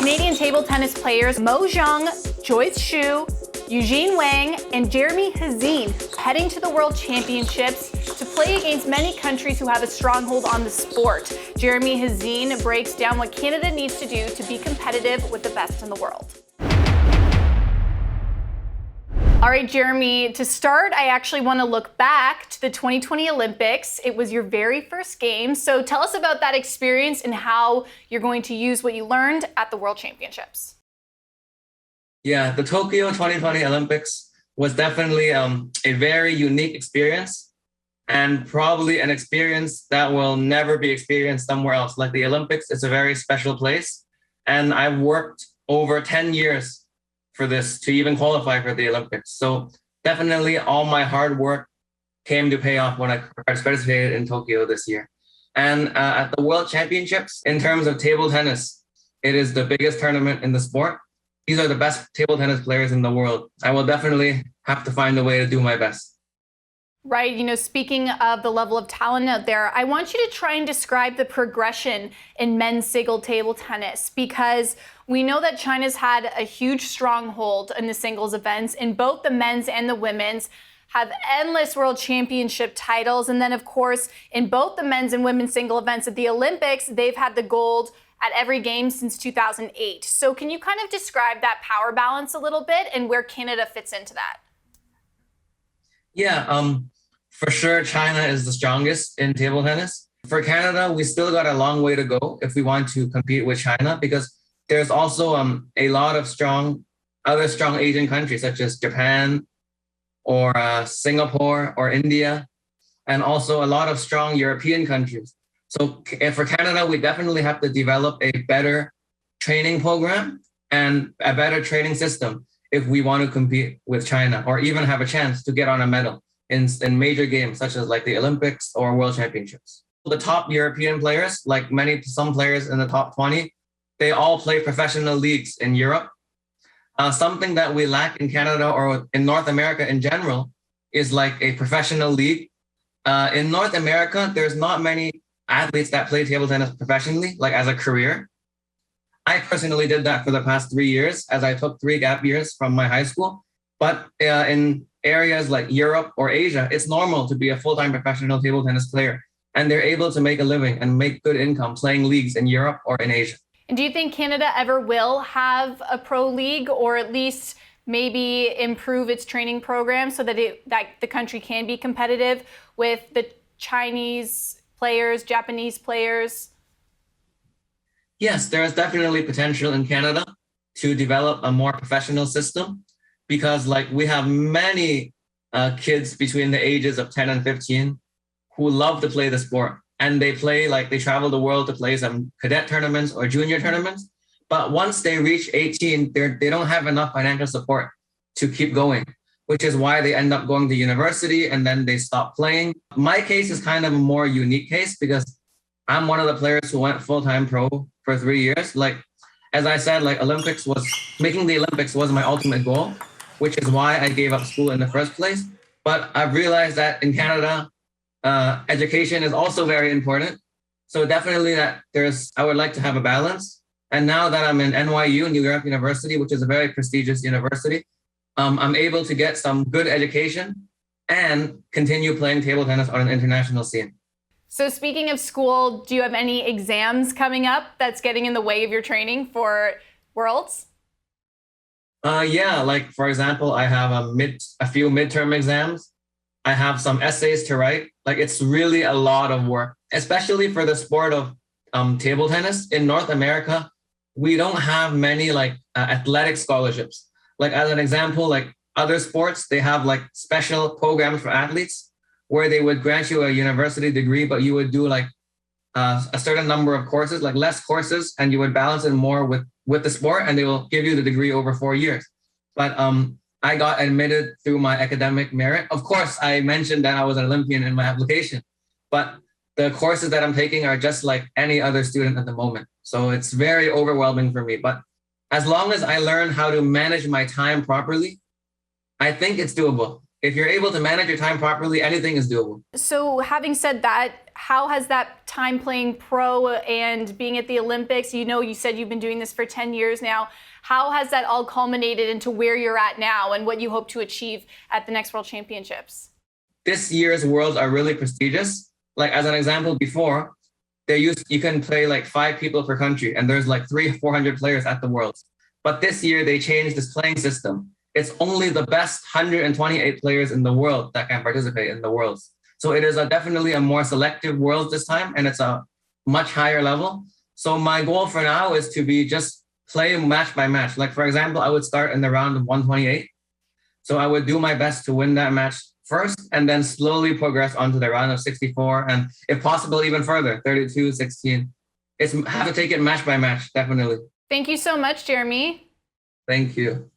Canadian table tennis players Mo Zhang, Joyce Xu, Eugene Wang, and Jeremy Hazin heading to the World Championships to play against many countries who have a stronghold on the sport. Jeremy Hazin breaks down what Canada needs to do to be competitive with the best in the world. All right, Jeremy, to start, I actually want to look back to the 2020 Olympics. It was your very first game. So tell us about that experience and how you're going to use what you learned at the World Championships. Yeah, the Tokyo 2020 Olympics was definitely a very unique experience, and probably an experience that will never be experienced somewhere else. Like the Olympics, it's a very special place. And I've worked over 10 years for this to even qualify for the Olympics. So definitely all my hard work came to pay off when I participated in Tokyo this year. And at the World Championships, in terms of table tennis, it is the biggest tournament in the sport. These are the best table tennis players in the world. I will definitely have to find a way to do my best. Right, speaking of the level of talent out there, I want you to try and describe the progression in men's single table tennis, because we know that China's had a huge stronghold in the singles events, in both the men's and the women's, have endless world championship titles. And then, of course, in both the men's and women's single events at the Olympics, they've had the gold at every game since 2008. So can you kind of describe that power balance a little bit and where Canada fits into that? Yeah, for sure, China is the strongest in table tennis. For Canada, we still got a long way to go if we want to compete with China, because there's also a lot of other strong Asian countries, such as Japan or Singapore or India, and also a lot of strong European countries. So for Canada, we definitely have to develop a better training program and a better training system if we want to compete with China, or even have a chance to get on a medal in major games such as like the Olympics or World Championships. The top European players, like some players in the top 20, they all play professional leagues in Europe. Something that we lack in Canada or in North America in general is like a professional league. In North America, there's not many athletes that play table tennis professionally, like as a career. I personally did that for the past 3 years, as I took 3 gap years from my high school. But in areas like Europe or Asia, it's normal to be a full-time professional table tennis player. And they're able to make a living and make good income playing leagues in Europe or in Asia. And do you think Canada ever will have a pro league, or at least maybe improve its training program so that the country can be competitive with the Chinese players, Japanese players? Yes, there is definitely potential in Canada to develop a more professional system, because like we have many kids between the ages of 10 and 15 who love to play the sport. And they travel the world to play some cadet tournaments or junior tournaments. But once they reach 18, they don't have enough financial support to keep going, which is why they end up going to university and then they stop playing. My case is kind of a more unique case, because I'm one of the players who went full-time pro for 3 years. Like, as I said, like making the Olympics was my ultimate goal, which is why I gave up school in the first place. But I've realized that in Canada, education is also very important. So definitely I would like to have a balance. And now that I'm in NYU, New York University, which is a very prestigious university, I'm able to get some good education and continue playing table tennis on an international scene. So speaking of school, do you have any exams coming up that's getting in the way of your training for Worlds? Yeah, like for example, I have a few midterm exams. I have some essays to write. Like, it's really a lot of work, especially for the sport of table tennis. In North America, we don't have many athletic scholarships. Like, as an example, like other sports, they have like special programs for athletes where they would grant you a university degree, but you would do like a certain number of courses, like less courses, and you would balance it more with the sport, and they will give you the degree over 4 years. But I got admitted through my academic merit. Of course, I mentioned that I was an Olympian in my application, but the courses that I'm taking are just like any other student at the moment. So it's very overwhelming for me. But as long as I learn how to manage my time properly, I think it's doable. if you're able to manage your time properly, anything is doable. So having said that, how has that time playing pro and being at the Olympics, you said you've been doing this for 10 years now, how has that all culminated into where you're at now and what you hope to achieve at the next World Championships? This year's Worlds are really prestigious. Like as an example, before, you can play like 5 people per country, and there's like 300-400 players at the Worlds. But this year they changed this playing system. It's only the best 128 players in the world that can participate in the Worlds. So it is definitely a more selective Worlds this time, and it's a much higher level. So my goal for now is to be just play match by match. Like for example, I would start in the round of 128. So I would do my best to win that match first, and then slowly progress onto the round of 64, and if possible, even further, 32, 16. Have to take it match by match, definitely. Thank you so much, Jeremy. Thank you.